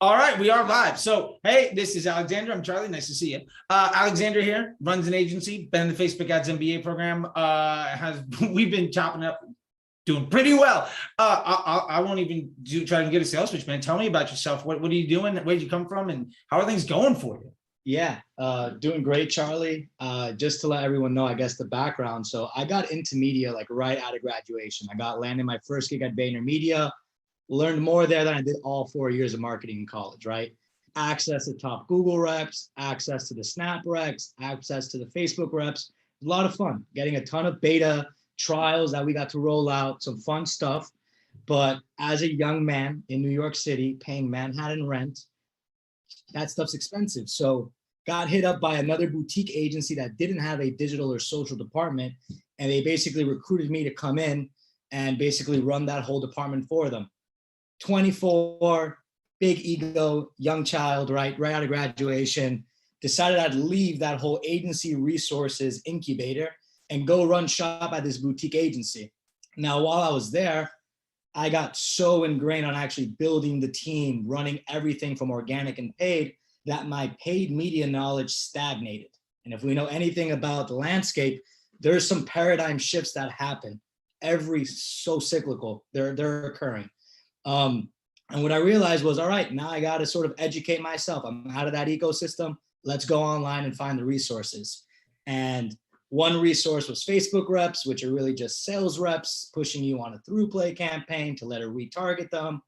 All right, we are live. So, hey, this is Alexander. I'm Charlie. Nice to see you. Alexander here, runs an agency, been in the Facebook Ads MBA program. We've been chopping up, doing pretty well. I won't even try to get a sales pitch, man. Tell me about yourself. What are you doing? Where did you come from? And how are things going for you? Yeah, doing great, Charlie. Just to let everyone know, I guess, the background. So I got into media like right out of graduation. I landed my first gig at VaynerMedia, learned more there than I did all 4 years of marketing in college, right? Access to top Google reps, access to the Snap reps, access to the Facebook reps. A lot of fun, getting a ton of beta trials that we got to roll out, some fun stuff. But as a young man in New York City, paying Manhattan rent, that stuff's expensive. So got hit up by another boutique agency that didn't have a digital or social department. And they basically recruited me to come in and basically run that whole department for them. 24, big ego, young child, right out of graduation, decided I'd leave that whole agency resources incubator and go run shop at this boutique agency. Now, while I was there, I got so ingrained on actually building the team, running everything from organic and paid, that my paid media knowledge stagnated. And if we know anything about the landscape, there's some paradigm shifts that happen so cyclical, they're occurring. And what I realized was, all right, now I got to sort of educate myself. I'm out of that ecosystem. Let's go online and find the resources. And one resource was Facebook reps, which are really just sales reps pushing you on a through play campaign to let her retarget them.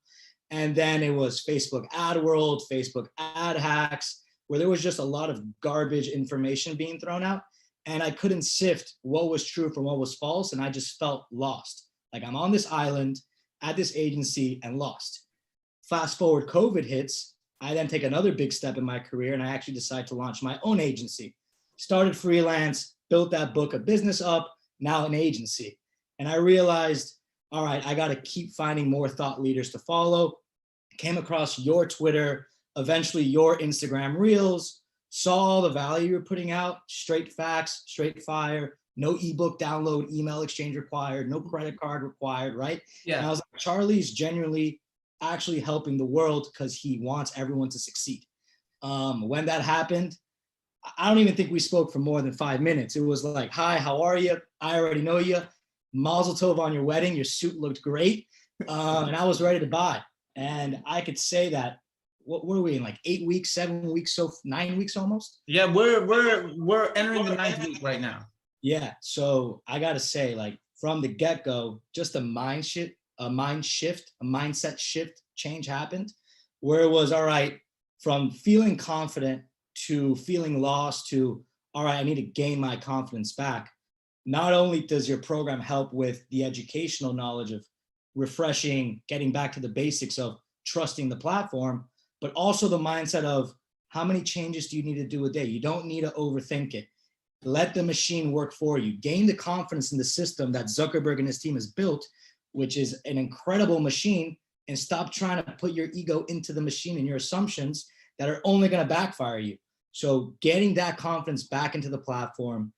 And then it was Facebook Ad World, Facebook Ad Hacks, where there was just a lot of garbage information being thrown out. And I couldn't sift what was true from what was false. And I just felt lost. Like I'm on this island at this agency and lost. Fast forward, COVID hits. I then take another big step in my career and I actually decide to launch my own agency. Started freelance, built that book of business up, now an agency. And I realized, all right, I got to keep finding more thought leaders to follow. Came across your Twitter, eventually your Instagram Reels, saw all the value you're putting out, straight facts, straight fire, no ebook download, email exchange required, no credit card required, right? Yeah. And I was like, Charlie's genuinely actually helping the world because he wants everyone to succeed. When that happened, I don't even think we spoke for more than 5 minutes. It was like, hi, how are you? I already know you. Mazel tov on your wedding. Your suit looked great. And I was ready to buy. And I could say that, what were we in, like 8 weeks, 7 weeks, so 9 weeks almost? Yeah, we're entering the 9th week right now. Yeah, so I gotta say, like from the get-go, just a mindset shift change happened, where it was, all right, from feeling confident to feeling lost to, all right, I need to gain my confidence back. Not only does your program help with the educational knowledge of refreshing, getting back to the basics of trusting the platform, but also the mindset of how many changes do you need to do a day? You don't need to overthink it. Let the machine work for you. Gain the confidence in the system that Zuckerberg and his team has built, which is an incredible machine, and stop trying to put your ego into the machine and your assumptions that are only going to backfire you. So getting that confidence back into the platform,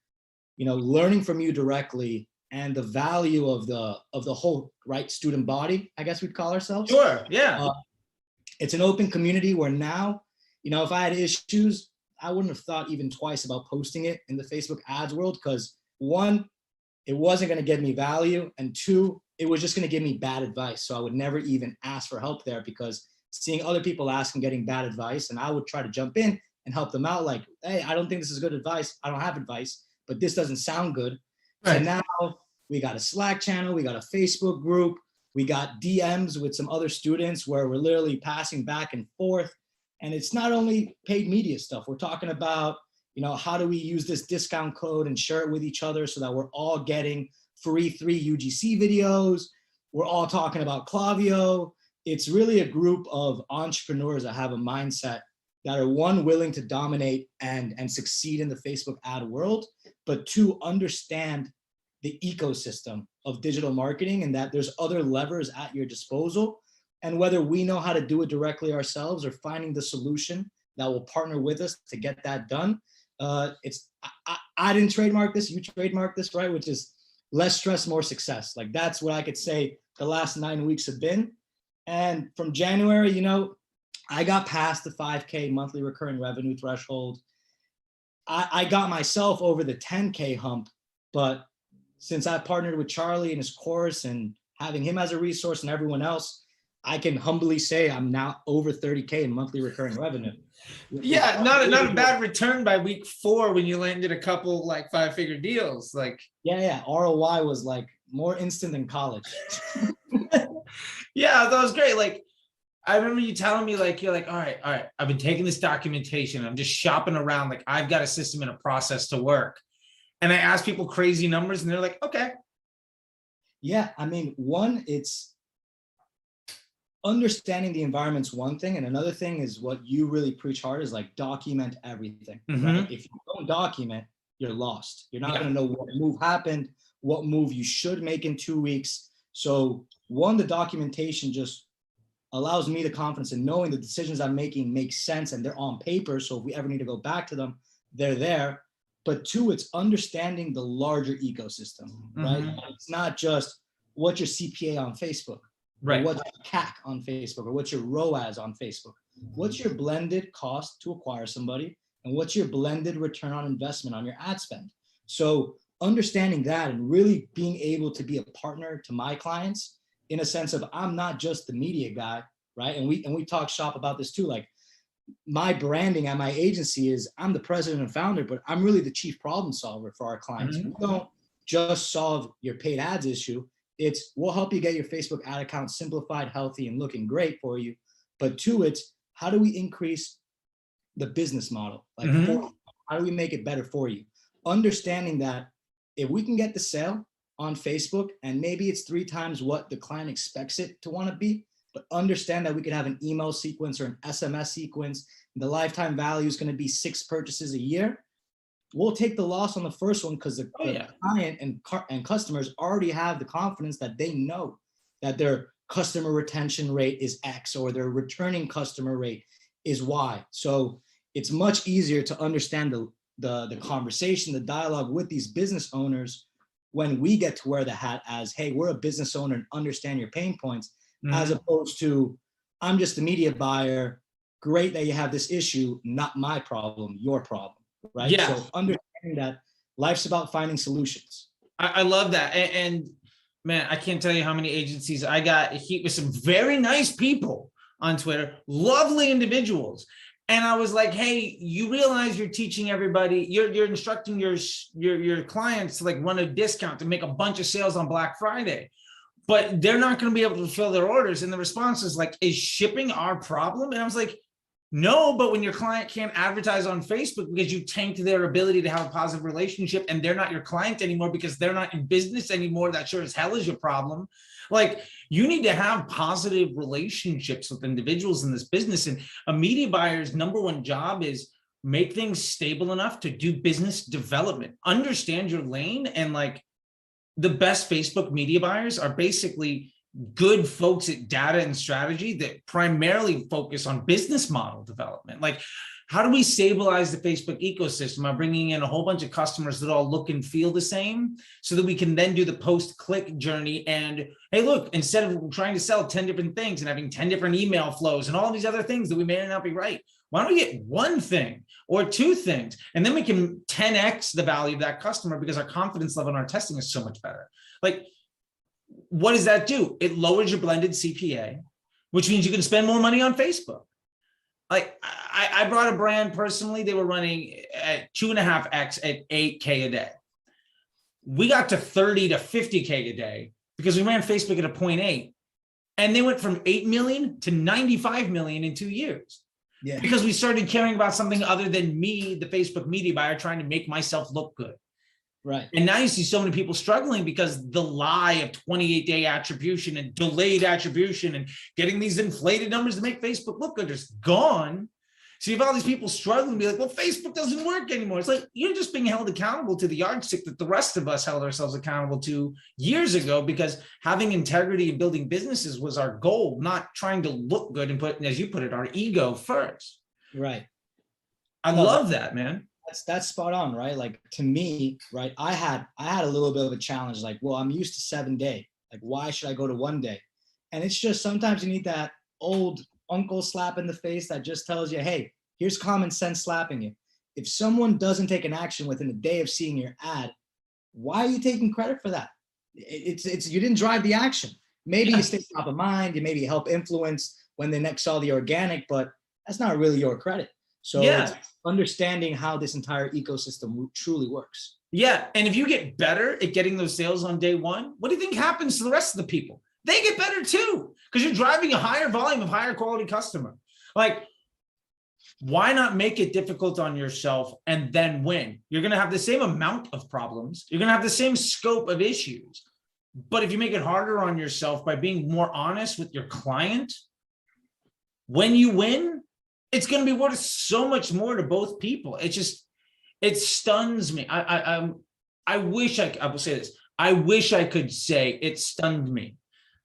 learning from you directly, and the value of the whole student body, I guess we'd call ourselves. Sure, yeah. It's an open community where now, if I had issues, I wouldn't have thought even twice about posting it in the Facebook ads world, because one, it wasn't going to give me value, and two, it was just going to give me bad advice. So I would never even ask for help there, because seeing other people ask and getting bad advice, and I would try to jump in and help them out, like, hey, I don't think this is good advice. I don't have advice, but this doesn't sound good. Right. So now we got a Slack channel, we got a Facebook group, we got DMs with some other students where we're literally passing back and forth. And it's not only paid media stuff. We're talking about, how do we use this discount code and share it with each other so that we're all getting free 3 UGC videos. We're all talking about Klaviyo. It's really a group of entrepreneurs that have a mindset that are, one, willing to dominate and succeed in the Facebook ad world, but two, understand the ecosystem of digital marketing and that there's other levers at your disposal. And whether we know how to do it directly ourselves or finding the solution that will partner with us to get that done, I didn't trademark this, you trademarked this, right? Which is less stress, more success. Like that's what I could say the last 9 weeks have been. And from January, I got past the 5K monthly recurring revenue threshold. I got myself over the 10K hump, but since I partnered with Charlie in his course and having him as a resource and everyone else, I can humbly say I'm now over 30K in monthly recurring revenue. Yeah, not a bad return by week 4 when you landed a couple like 5-figure deals. Like, yeah, ROI was like more instant than college. yeah, that was great. Like, I remember you telling me, like, you're like, all right, I've been taking this documentation. I'm just shopping around. Like, I've got a system and a process to work. And I ask people crazy numbers and they're like, okay. Yeah, I mean, one, it's understanding the environment's one thing. And another thing is what you really preach hard is like document everything, right? If you don't document, you're lost. You're not going to know what move happened, what move you should make in 2 weeks. So one, the documentation just allows me the confidence in knowing the decisions I'm making make sense and they're on paper. So if we ever need to go back to them, they're there. But two, it's understanding the larger ecosystem, right? It's not just what's your CPA on Facebook, right? Or what's your CAC on Facebook, or what's your ROAS on Facebook? What's your blended cost to acquire somebody? And what's your blended return on investment on your ad spend? So understanding that and really being able to be a partner to my clients in a sense of I'm not just the media guy, right? And we talk shop about this too. Like my branding at my agency is I'm the president and founder, but I'm really the chief problem solver for our clients. We don't just solve your paid ads issue. It's we'll help you get your Facebook ad account simplified, healthy, and looking great for you. But two, it's how do we increase the business model? Like how do we make it better for you? Understanding that if we can get the sale on Facebook, and maybe it's 3 times what the client expects it to want to be, but understand that we could have an email sequence or an SMS sequence. The lifetime value is going to be 6 purchases a year. We'll take the loss on the first one because the client and customers already have the confidence that they know that their customer retention rate is X or their returning customer rate is Y. So it's much easier to understand the conversation, the dialogue with these business owners when we get to wear the hat as, hey, we're a business owner and understand your pain points, as opposed to, I'm just a media buyer. Great that you have this issue, not my problem, your problem, right? Yeah. So understanding that life's about finding solutions. I love that. And man, I can't tell you how many agencies I got hit with some very nice people on Twitter, lovely individuals. And I was like, hey, you realize you're teaching everybody, you're instructing your clients to like run a discount to make a bunch of sales on Black Friday, but they're not going to be able to fulfill their orders. And the response is like, is shipping our problem? And I was like, no, but when your client can't advertise on Facebook because you tanked their ability to have a positive relationship and they're not your client anymore because they're not in business anymore, that sure as hell is your problem. Like, you need to have positive relationships with individuals in this business. And a media buyer's number one job is make things stable enough to do business development, understand your lane. And like the best Facebook media buyers are basically good folks at data and strategy that primarily focus on business model development. Like, how do we stabilize the Facebook ecosystem by bringing in a whole bunch of customers that all look and feel the same so that we can then do the post-click journey? And hey, look, instead of trying to sell 10 different things and having 10 different email flows and all these other things that we may not be right, why don't we get one thing or 2 things? And then we can 10x the value of that customer because our confidence level in our testing is so much better. Like, what does that do? It lowers your blended CPA, which means you can spend more money on Facebook. Like, I brought a brand personally, they were running at 2.5x at 8K a day. We got to 30 to 50K a day because we ran Facebook at a 0.8, and they went from 8 million to 95 million in 2 years. Yeah. Because we started caring about something other than me, the Facebook media buyer, trying to make myself look good. Right. And now you see so many people struggling because the lie of 28-day attribution and delayed attribution and getting these inflated numbers to make Facebook look good is gone. So you have all these people struggling to be like, well, Facebook doesn't work anymore. It's like, you're just being held accountable to the yardstick that the rest of us held ourselves accountable to years ago, because having integrity and building businesses was our goal, not trying to look good and put, as you put it, our ego first. Right. I love that, man. That's spot on, right? Like, to me, right, I had a little bit of a challenge. Like, well, I'm used to 7 day. Like, why should I go to 1 day? And it's just sometimes you need that old uncle slap in the face that just tells you, hey, here's common sense slapping you. If someone doesn't take an action within a day of seeing your ad, why are you taking credit for that? It's you didn't drive the action. Maybe you stay top of mind, you maybe help influence when they next saw the organic, but that's not really your credit. So it's understanding how this entire ecosystem truly works. Yeah. And if you get better at getting those sales on day one, what do you think happens to the rest of the people? They get better too, because you're driving a higher volume of higher quality customer. Like, why not make it difficult on yourself and then win? You're going to have the same amount of problems. You're going to have the same scope of issues. But if you make it harder on yourself by being more honest with your client, when you win, it's going to be worth so much more to both people. It stuns me. I wish I will say this. I wish I could say it stunned me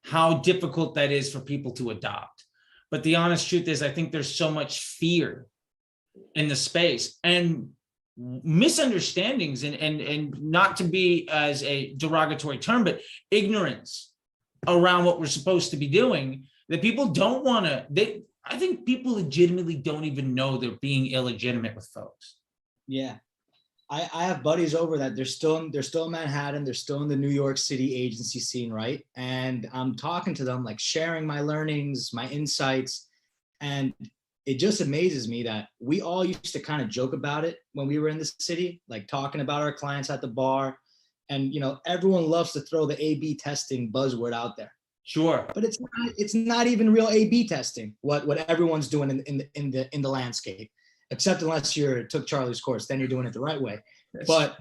how difficult that is for people to adopt. But the honest truth is, I think there's so much fear in the space and misunderstandings and not to be as a derogatory term, but ignorance around what we're supposed to be doing, that people don't want to, I think people legitimately don't even know they're being illegitimate with folks. Yeah. I have buddies over that they're still in Manhattan. They're still in the New York City agency scene, right? And I'm talking to them, like sharing my learnings, my insights. And it just amazes me that we all used to kind of joke about it when we were in the city, like talking about our clients at the bar. And, you know, everyone loves to throw the A/B testing buzzword out there. Sure. But it's not even real A/B testing, what everyone's doing in the landscape. Except unless you took Charlie's course, then you're doing it the right way. Yes. But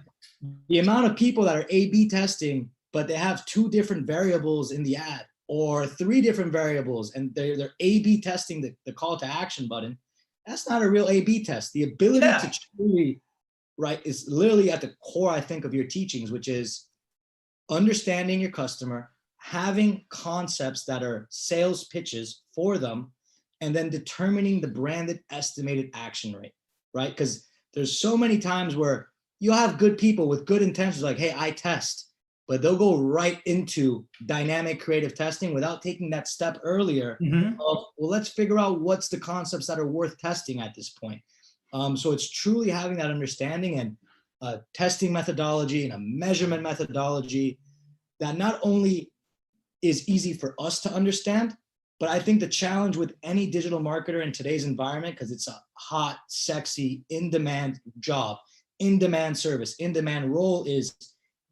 the amount of people that are A/B testing, but they have 2 different variables in the ad or 3 different variables, and they're A/B testing the call to action button, that's not a real A/B test. The ability to truly, right, is literally at the core, I think, of your teachings, which is understanding your customer, having concepts that are sales pitches for them, and then determining the branded estimated action rate, right? Because there's so many times where you'll have good people with good intentions, like, hey, I test, but they'll go right into dynamic creative testing without taking that step earlier of, well, let's figure out what's the concepts that are worth testing at this point. So it's truly having that understanding and a testing methodology and a measurement methodology that not only is easy for us to understand, but I think the challenge with any digital marketer in today's environment, because it's a hot, sexy, in-demand job, in-demand service, in-demand role, is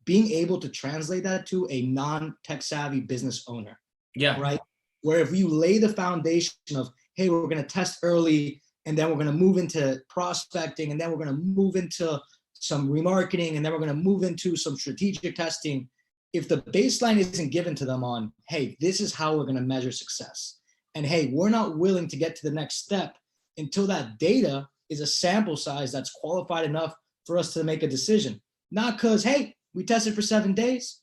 being able to translate that to a non-tech savvy business owner. Yeah. Right. Where if you lay the foundation of, hey, we're going to test early, and then we're going to move into prospecting, and then we're going to move into some remarketing, and then we're going to move into some strategic testing. If the baseline isn't given to them on, hey, this is how we're going to measure success, and hey, we're not willing to get to the next step until that data is a sample size that's qualified enough for us to make a decision. Not because, hey, we tested for 7 days.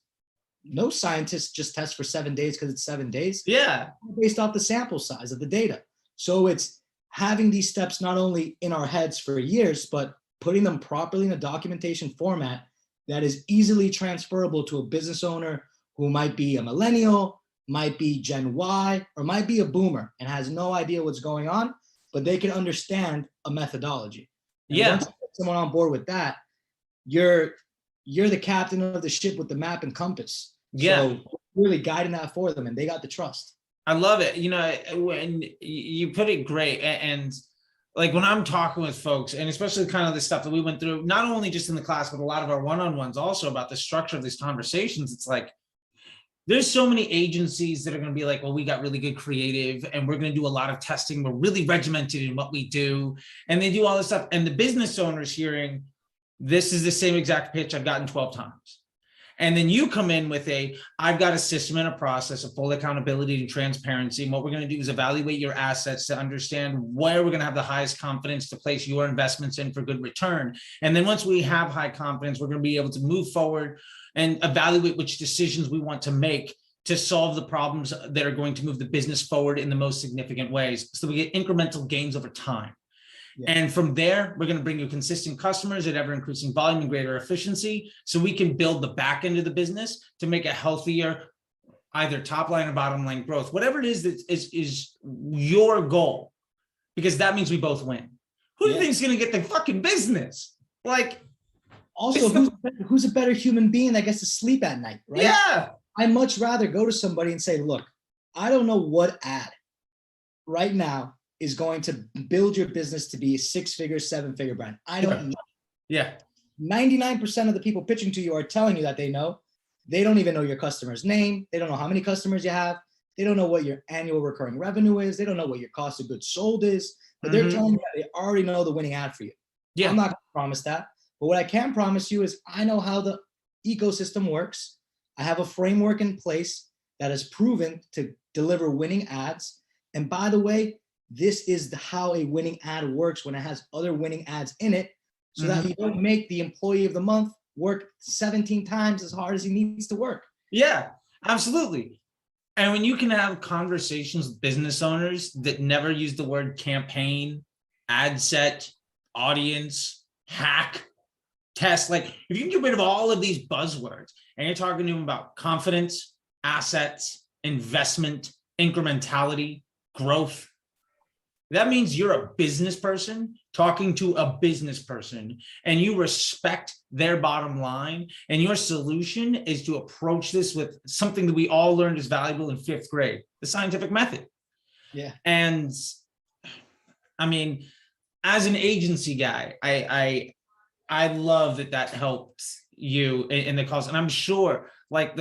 No scientist just tests for 7 days because it's 7 days. Yeah. Based off the sample size of the data. So it's having these steps not only in our heads for years, but putting them properly in a documentation format that is easily transferable to a business owner who might be a millennial, might be Gen Y, or might be a boomer and has no idea what's going on, but they can understand a methodology. And once you get someone on board with that, you're the captain of the ship with the map and compass. Yeah. So really guiding that for them, and they got the trust. I love it. You know, when you put it great, and like when I'm talking with folks, and especially kind of the stuff that we went through, not only just in the class, but a lot of our one-on-ones also about the structure of these conversations, it's like, there's so many agencies that are going to be like, well, we got really good creative and we're going to do a lot of testing. We're really regimented in what we do. And they do all this stuff. And the business owners hearing, this is the same exact pitch I've gotten 12 times. And then you come in with I've got a system and a process of full accountability and transparency. And what we're going to do is evaluate your assets to understand where we're going to have the highest confidence to place your investments in for good return. And then once we have high confidence, we're going to be able to move forward and evaluate which decisions we want to make to solve the problems that are going to move the business forward in the most significant ways. So we get incremental gains over time. Yeah. And from there, we're going to bring you consistent customers at ever increasing volume and greater efficiency, so we can build the back end of the business to make a healthier, either top line or bottom line growth, whatever it is that is your goal, because that means we both win. Who do you think is going to get the fucking business? Like, also, who's a better human being that gets to sleep at night, right? Yeah. I'd much rather go to somebody and say, look, I don't know what ad right now is going to build your business to be a 6-figure, 7-figure brand. I don't know. Yeah. 99% of the people pitching to you are telling you that they know. They don't even know your customer's name. They don't know how many customers you have. They don't know what your annual recurring revenue is. They don't know what your cost of goods sold is. But they're telling you that they already know the winning ad for you. Yeah. I'm not going to promise that. But what I can promise you is I know how the ecosystem works. I have a framework in place that is proven to deliver winning ads. And by the way, this is how a winning ad works when it has other winning ads in it, so that you don't make the employee of the month work 17 times as hard as he needs to work. Yeah, absolutely. And when you can have conversations with business owners that never use the word campaign, ad set, audience, hack, test, like if you can get rid of all of these buzzwords and you're talking to them about confidence, assets, investment, incrementality, growth, that means you're a business person talking to a business person, and you respect their bottom line. And your solution is to approach this with something that we all learned is valuable in 5th grade, the scientific method. Yeah. And I mean, as an agency guy, I love that helps you in the calls. And I'm sure like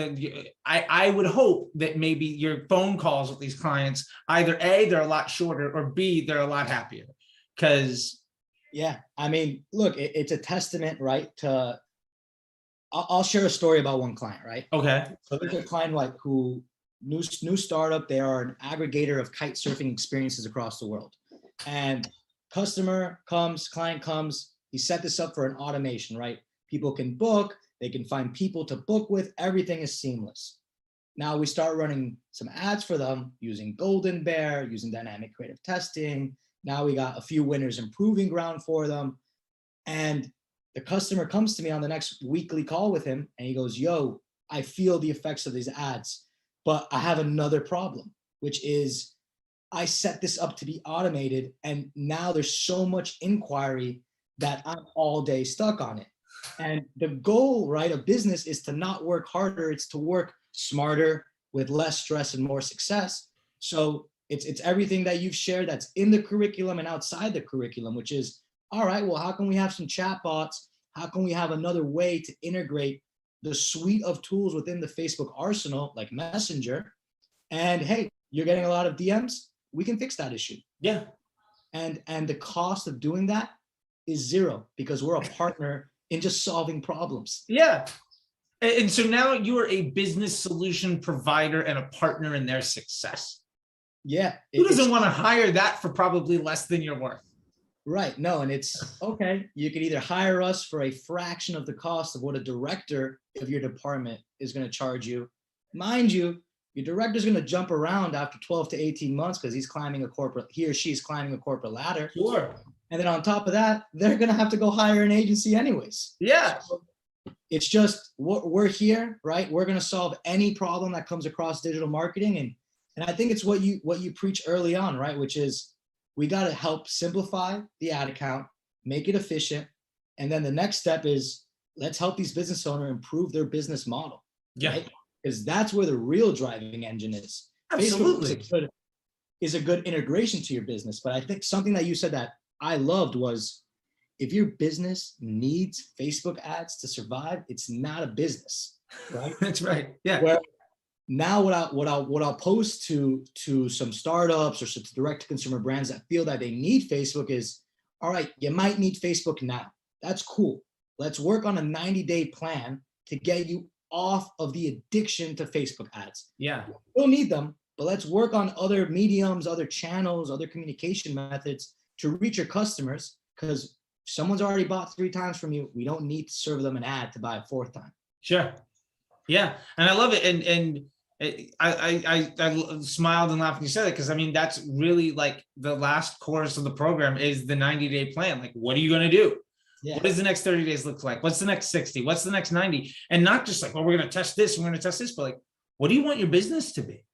I would hope that maybe your phone calls with these clients, either A, they're a lot shorter, or B, they're a lot happier. Because yeah, I mean, look, it's a testament, right? To I'll share a story about one client, right? Okay. So there's a client like who new startup. They are an aggregator of kite surfing experiences across the world. And customer comes, client comes. He set this up for an automation, right? People can book. They can find people to book with. Everything is seamless. Now we start running some ads for them using Golden Bear, using dynamic creative testing. Now we got a few winners in proving ground for them. And the customer comes to me on the next weekly call with him and he goes, yo, I feel the effects of these ads, but I have another problem, which is I set this up to be automated. And now there's so much inquiry that I'm all day stuck on it. And the goal, right, of business is to not work harder. It's to work smarter with less stress and more success. So it's everything that you've shared that's in the curriculum and outside the curriculum, which is, all right, well, how can we have some chatbots? How can we have another way to integrate the suite of tools within the Facebook arsenal, like Messenger? And hey, you're getting a lot of DMs. We can fix that issue. Yeah. And the cost of doing that is zero because we're a partner in just solving problems. Yeah. And so now you are a business solution provider and a partner in their success. Yeah. Who doesn't want to hire that for probably less than you're worth? Right. No, and it's okay. You could either hire us for a fraction of the cost of what a director of your department is going to charge you. Mind you, your director's going to jump around after 12 to 18 months because he or she's climbing a corporate ladder. Sure. And then on top of that, they're going to have to go hire an agency anyways. Yeah. So it's just, we're here, right? We're going to solve any problem that comes across digital marketing. And I think it's what you preach early on, right? Which is we got to help simplify the ad account, make it efficient. And then the next step is let's help these business owners improve their business model. Yeah. Right? Because that's where the real driving engine is. Absolutely. Facebook is a good integration to your business. But I think something that you said that I loved was if your business needs Facebook ads to survive, it's not a business, right? That's right. Yeah. Where now what I'll post to some startups or some direct to consumer brands that feel that they need Facebook is, all right, you might need Facebook now. That's cool. Let's work on a 90-day plan to get you off of the addiction to Facebook ads. Yeah. You don't need them, but let's work on other mediums, other channels, other communication methods to reach your customers, because someone's already bought 3 times from you. We don't need to serve them an ad to buy a 4th time. Sure. Yeah. And I love it. And I smiled and laughed when you said it, because I mean, that's really like the last course of the program is the 90-day plan. Like, what are you going to do? Yeah. What does the next 30 days look like? What's the next 60? What's the next 90? And not just like, well, we're going to test this, we're going to test this, but like, what do you want your business to be?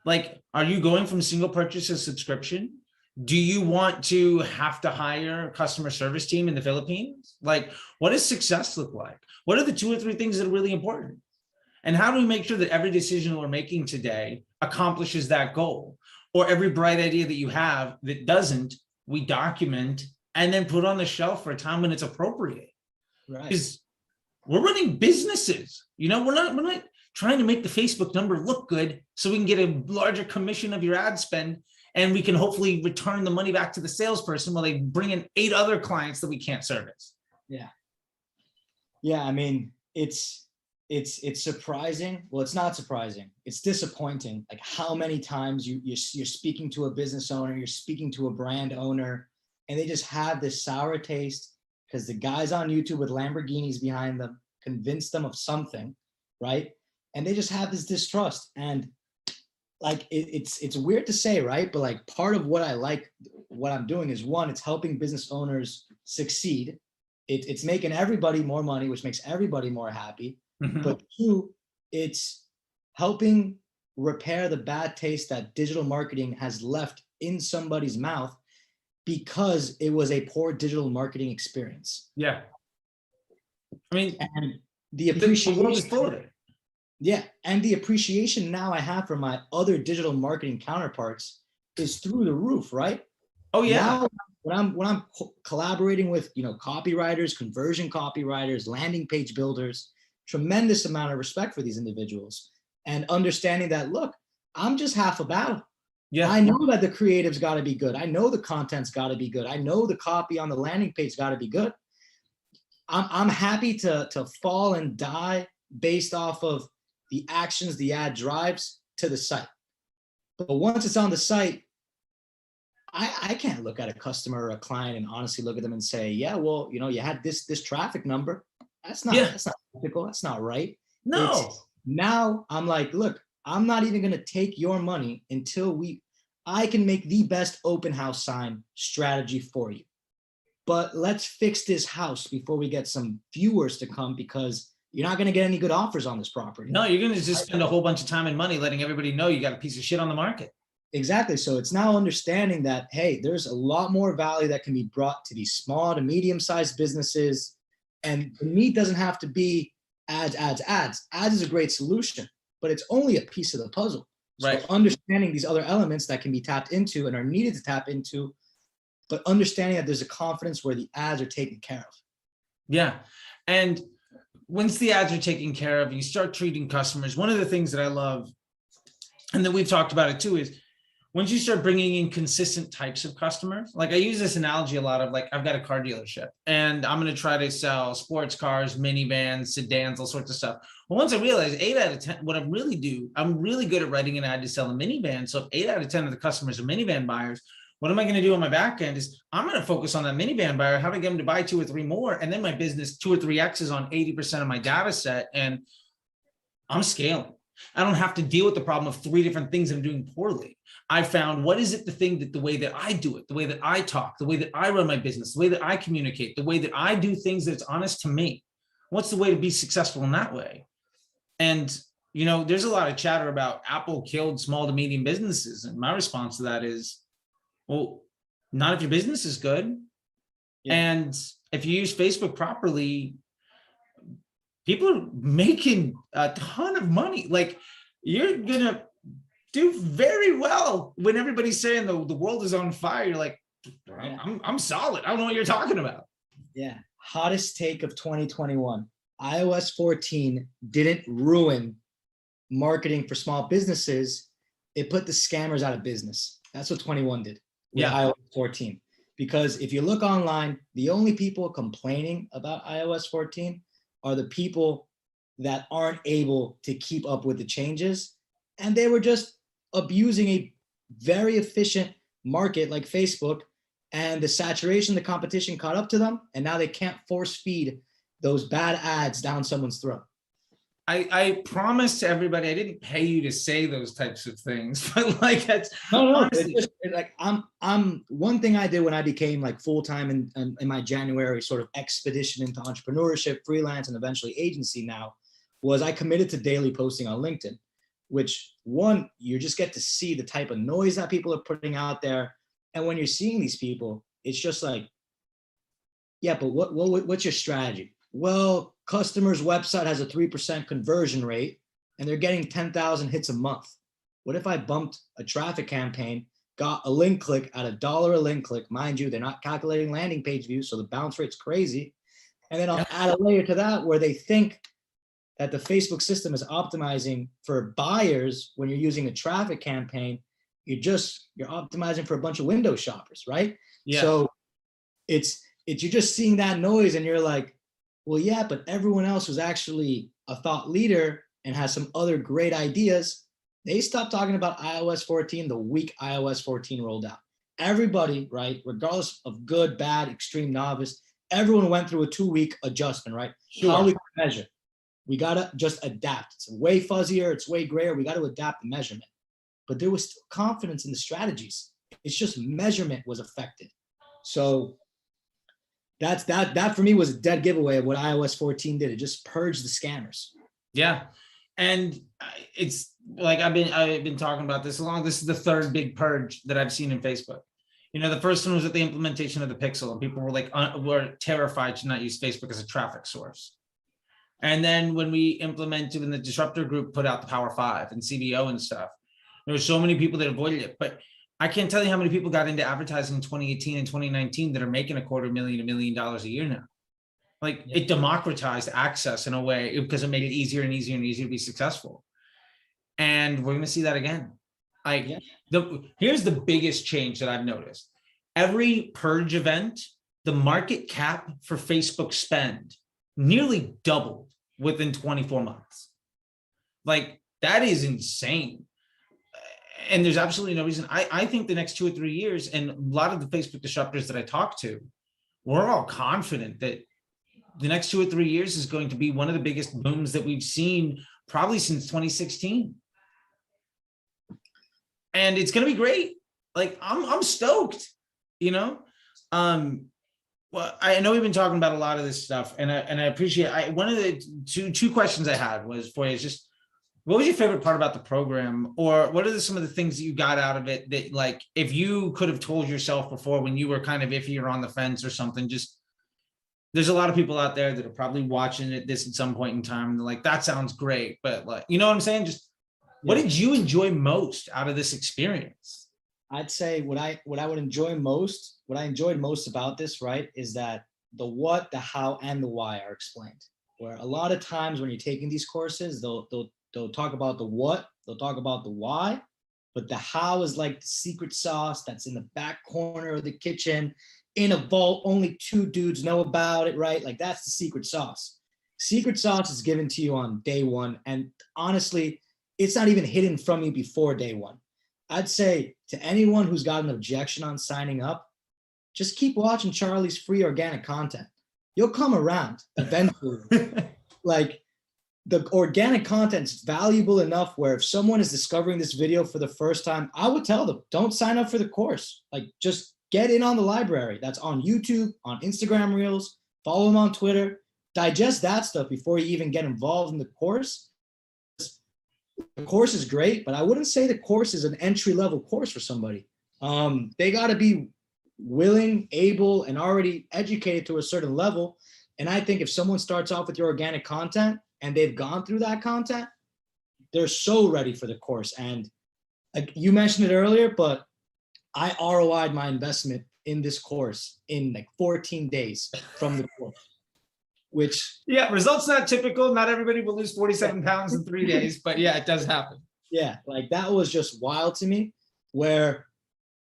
Like, are you going from single purchase to subscription? Do you want to have to hire a customer service team in the Philippines? Like, what does success look like? What are the 2 or 3 things that are really important? And how do we make sure that every decision we're making today accomplishes that goal? Or every bright idea that you have that doesn't, we document and then put on the shelf for a time when it's appropriate. Right. Because we're running businesses. You know, we're not trying to make the Facebook number look good so we can get a larger commission of your ad spend, and we can hopefully return the money back to the salesperson while they bring in 8 other clients that we can't service. Yeah. Yeah. I mean, it's surprising. Well, it's not surprising. It's disappointing. Like how many times you're speaking to a business owner, you're speaking to a brand owner, and they just have this sour taste because the guys on YouTube with Lamborghinis behind them convinced them of something, right? And they just have this distrust. And like it's weird to say, right? But like part of what I like, what I'm doing is, one, it's helping business owners succeed. It's making everybody more money, which makes everybody more happy. Mhm. But 2, it's helping repair the bad taste that digital marketing has left in somebody's mouth because it was a poor digital marketing experience. Yeah. I mean, And the the world is appreciation, full of it. yeah, and the appreciation now I have for my other digital marketing counterparts is through the roof, right? Oh yeah. Now, when I'm collaborating with, copywriters, conversion copywriters, landing page builders, tremendous amount of respect for these individuals and understanding that, look, I'm just half a battle. Yeah. I know that the creative's got to be good. I know the content's got to be good. I know the copy on the landing page got to be good. I'm happy to fall and die based off of the actions the ad drives to the site. But once it's on the site, I can't look at a customer or a client and honestly look at them and say, yeah, well, you had this traffic number. That's not ethical. That's not right. No. Now I'm like, look, I'm not even going to take your money until I can make the best open house sign strategy for you. But let's fix this house before we get some viewers to come, because you're not going to get any good offers on this property. No, you're going to just spend a whole bunch of time and money letting everybody know you got a piece of shit on the market. Exactly. So it's now understanding that, hey, there's a lot more value that can be brought to these small to medium-sized businesses. And the need doesn't have to be ads. Ads is a great solution, but it's only a piece of the puzzle. So Right. understanding these other elements that can be tapped into and are needed to tap into, but understanding that there's a confidence where the ads are taken care of. Yeah. And once the ads are taken care of, you start treating customers. One of the things that I love, and that we've talked about it too, is once you start bringing in consistent types of customers, like I use this analogy a lot of, like, I've got a car dealership and I'm going to try to sell sports cars, minivans, sedans, all sorts of stuff. Well, once I realize 8 out of 10, what I really do, I'm really good at writing an ad to sell a minivan. So if 8 out of 10 of the customers are minivan buyers, what am I going to do on my back end is I'm going to focus on that minivan buyer, how to get them to buy 2 or 3 more. And then my business 2 or 3X is on 80% of my data set, and I'm scaling. I don't have to deal with the problem of 3 different things I'm doing poorly. I found, what is it, the way that I do it, the way that I talk, the way that I run my business, the way that I communicate, the way that I do things that's honest to me. What's the way to be successful in that way? And, there's a lot of chatter about Apple killed small to medium businesses. And my response to that is, well, not if your business is good. Yeah. And if you use Facebook properly, people are making a ton of money. Like, you're going to do very well when everybody's saying the world is on fire. You're like, I'm solid. I don't know what you're talking about. Yeah. Hottest take of 2021. iOS 14 didn't ruin marketing for small businesses. It put the scammers out of business. That's what 21 did with iOS 14. Because if you look online, the only people complaining about iOS 14 are the people that aren't able to keep up with the changes. And they were just abusing a very efficient market like Facebook, and the saturation, the competition caught up to them. And now they can't force feed those bad ads down someone's throat. I promise to everybody, I didn't pay you to say those types of things, but like, that's no. It's like I'm one thing I did when I became like full-time in my January sort of expedition into entrepreneurship, freelance, and eventually agency now, was I committed to daily posting on LinkedIn. which one, you just get to see the type of noise that people are putting out there. And when you're seeing these people, it's just like, yeah, but what's your strategy? Well, customer's website has a 3% conversion rate and they're getting 10,000 hits a month. What if I bumped a traffic campaign, got a link click at $1 a link click? Mind you, they're not calculating landing page views, so the bounce rate's crazy. And then I'll add a layer to that where they think that the Facebook system is optimizing for buyers when you're using a traffic campaign. You're optimizing for a bunch of window shoppers, right? Yeah. So it's you're just seeing that noise and you're like, well, yeah, but everyone else who's actually a thought leader and has some other great ideas, they stopped talking about iOS 14 the week iOS 14 rolled out. Everybody, right, regardless of good, bad, extreme, novice, everyone went through a 2-week adjustment, right? Sure. How are we going to measure? We got to just adapt. It's way fuzzier. It's way grayer. We got to adapt the measurement. But there was still confidence in the strategies. It's just measurement was affected. So that for me was a dead giveaway of what iOS 14 did. It just purged the scammers. Yeah. And it's like, I've been talking about this along. This is the third big purge that I've seen in Facebook. You know, the first one was at the implementation of the Pixel, and people were like, were terrified to not use Facebook as a traffic source. And then when we implemented, when the disruptor group put out the Power 5 and CBO and stuff, there were so many people that avoided it. But I can't tell you how many people got into advertising in 2018 and 2019 that are making $250,000, $1 million a year now. Like, it democratized access in a way because it made it easier and easier and easier to be successful. And we're going to see that again. Like, here's the biggest change that I've noticed. Every purge event, the market cap for Facebook spend nearly doubled within 24 months. Like, that is insane. And there's absolutely no reason. I think the next 2 or 3 years, and a lot of the Facebook disruptors that I talk to, we're all confident that the next 2 or 3 years is going to be one of the biggest booms that we've seen probably since 2016. And it's going to be great. Like, I'm stoked, you know? Well, I know we've been talking about a lot of this stuff, and I appreciate. One of the two questions I had was for you is just, what was your favorite part about the program, or what are some of the things that you got out of it that, like, if you could have told yourself before when you were kind of iffy or on the fence or something? Just, there's a lot of people out there that are probably watching this at some point in time, and they're like, that sounds great, but, like, you know what I'm saying? Just, what did you enjoy most out of this experience? I'd say what I enjoyed most about this, right, is that the what, the how, and the why are explained. Where a lot of times when you're taking these courses, they'll talk about the what, they'll talk about the why, but the how is like the secret sauce that's in the back corner of the kitchen, in a vault, only 2 dudes know about it, right? Like, that's the secret sauce. Secret sauce is given to you on day 1, and honestly, it's not even hidden from you before day 1. I'd say to anyone who's got an objection on signing up, just keep watching Charlie's free organic content. You'll come around eventually. Like, the organic content's valuable enough where if someone is discovering this video for the first time, I would tell them, don't sign up for the course. Like, just get in on the library. That's on YouTube, on Instagram Reels, follow them on Twitter, digest that stuff before you even get involved in the course. The course is great, but I wouldn't say the course is an entry-level course for somebody. They got to be willing, able, and already educated to a certain level. And I think if someone starts off with your organic content and they've gone through that content, they're so ready for the course. And you mentioned it earlier, but I ROI'd my investment in this course in like 14 days from the course. Which, yeah, results not typical. Not everybody will lose 47 pounds in 3 days, but yeah, it does happen. Yeah, like, that was just wild to me, where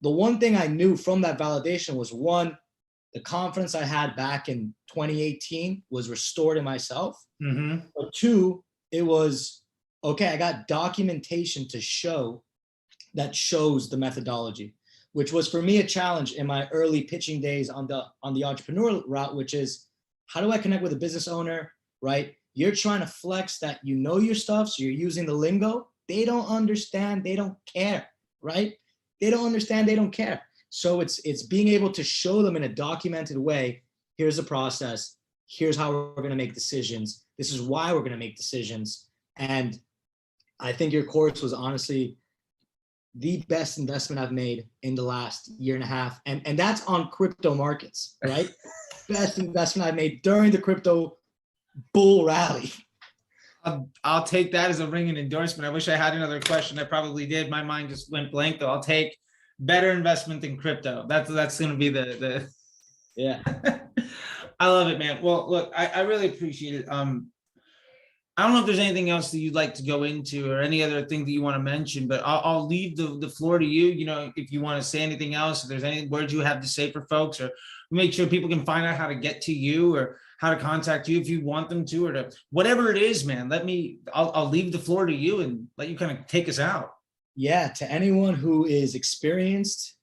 the one thing I knew from that validation was, 1, the confidence I had back in 2018 was restored in myself. Mm-hmm. But 2, it was, okay, I got documentation to show that shows the methodology, which was for me a challenge in my early pitching days on the entrepreneurial route, which is, how do I connect with a business owner, right? You're trying to flex that you know your stuff, so you're using the lingo. They don't understand, they don't care, right? They don't understand, they don't care. So it's being able to show them in a documented way, here's the process, here's how we're gonna make decisions, this is why we're gonna make decisions. And I think your course was honestly the best investment I've made in the last year and a half. And that's on crypto markets, right? Best investment I've made during the crypto bull rally. I'll take that as a ringing endorsement. I wish I had another question. I probably did. My mind just went blank though. I'll take better investment than crypto. That's going to be the Yeah. I love it, man. Well, look, I really appreciate it. I don't know if there's anything else that you'd like to go into or any other thing that you want to mention, but I'll leave the floor to you. You know, if you want to say anything else, if there's any words you have to say for folks, or make sure people can find out how to get to you or how to contact you if you want them to, or to whatever it is, man. I'll leave the floor to you and let you kind of take us out. Yeah, to anyone who is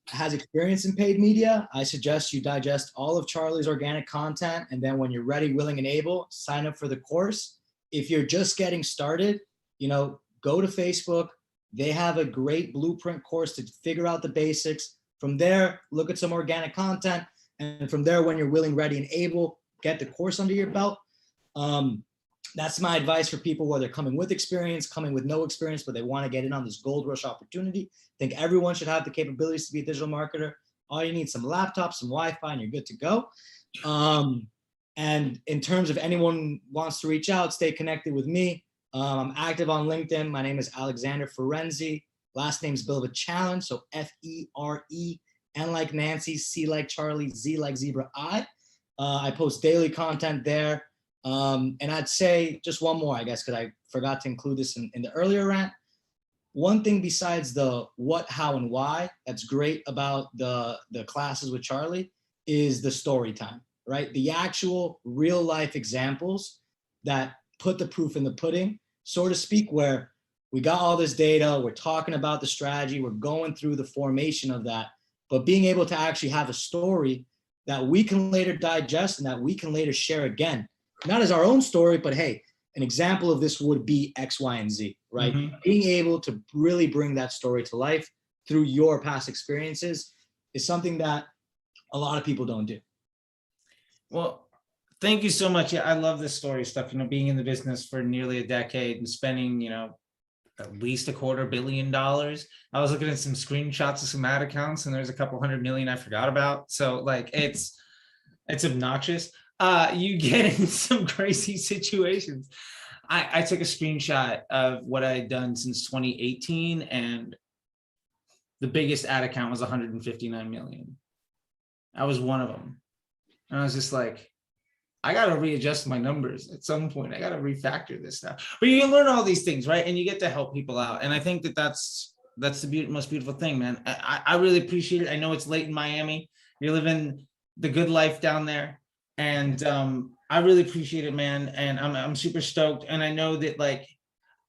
has experience in paid media, I suggest you digest all of Charlie's organic content. And then when you're ready, willing, and able, sign up for the course. If you're just getting started, go to Facebook. They have a great blueprint course to figure out the basics. From there, look at some organic content. And from there, when you're willing, ready, and able, get the course under your belt. That's my advice for people, whether coming with experience, coming with no experience, but they want to get in on this gold rush opportunity. I think everyone should have the capabilities to be a digital marketer. All you need is some laptops, some Wi-Fi, and you're good to go. And in terms of anyone wants to reach out, stay connected with me. I'm active on LinkedIn. My name is Alexander Ferenczi. Last name's a bit of a challenge. So F-E-R-E, N like Nancy, C like Charlie, Z like Zebra, I. I post daily content there. And I'd say just one more, I guess, because I forgot to include this in the earlier rant. One thing besides the what, how, and why that's great about the classes with Charlie is the story time, right? The actual real life examples that put the proof in the pudding, so to speak, where we got all this data, we're talking about the strategy, we're going through the formation of that, but being able to actually have a story that we can later digest and that we can later share again. Not as our own story, but hey, an example of this would be X, Y, and Z, right? Mm-hmm. Being able to really bring that story to life through your past experiences is something that a lot of people don't do. Well, thank you so much. Yeah, I love this story stuff, being in the business for nearly a decade and spending, at least $250 million. I was looking at some screenshots of some ad accounts and there's a couple $100 million I forgot about. So it's obnoxious. You get in some crazy situations. I took a screenshot of what I had done since 2018 and the biggest ad account was 159 million. I was one of them. And I was just like, I got to readjust my numbers at some point. I got to refactor this stuff. But you can learn all these things, right? And you get to help people out. And I think that's the most beautiful thing, man. I really appreciate it. I know it's late in Miami. You're living the good life down there. And I really appreciate it, man. And I'm super stoked. And I know that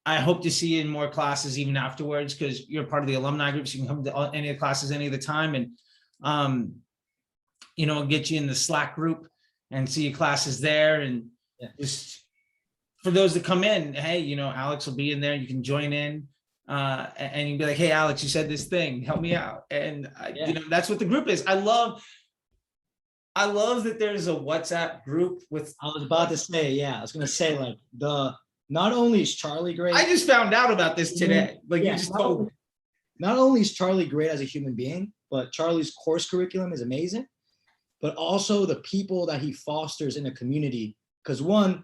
I hope to see you in more classes even afterwards, because you're part of the alumni group. So you can come to any of the classes any of the time and, get you in the Slack group and see your classes there. And just for those that come in, hey, Alex will be in there. You can join in and you'd be like, hey, Alex, you said this thing, help me out. And that's what the group is. I love that there's a WhatsApp group with. I was about to say, I was going to say not only is Charlie great. I just found out about this today. You just told me. Not only is Charlie great as a human being, but Charlie's course curriculum is amazing, but also the people that he fosters in a community. Because one,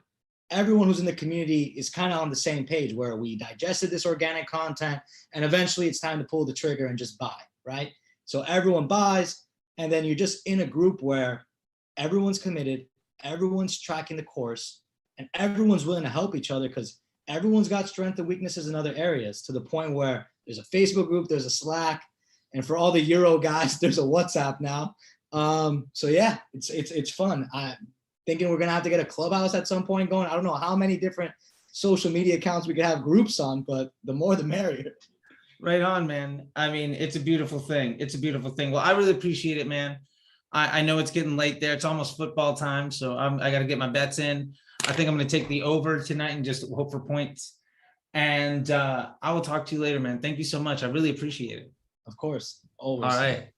everyone who's in the community is kind of on the same page where we digested this organic content and eventually it's time to pull the trigger and just buy, right? So everyone buys. And then you're just in a group where everyone's committed, everyone's tracking the course, and everyone's willing to help each other because everyone's got strengths and weaknesses in other areas, to the point where there's a Facebook group, there's a Slack, and for all the Euro guys, there's a WhatsApp now. So yeah, it's fun. I'm thinking we're gonna have to get a clubhouse at some point going. I don't know how many different social media accounts we could have groups on, but the more the merrier. Right on, man. I mean, it's a beautiful thing. It's a beautiful thing. Well, I really appreciate it, man. I know it's getting late there. It's almost football time. So I got to get my bets in. I think I'm going to take the over tonight and just hope for points. And I will talk to you later, man. Thank you so much. I really appreciate it. Of course. Always. All right.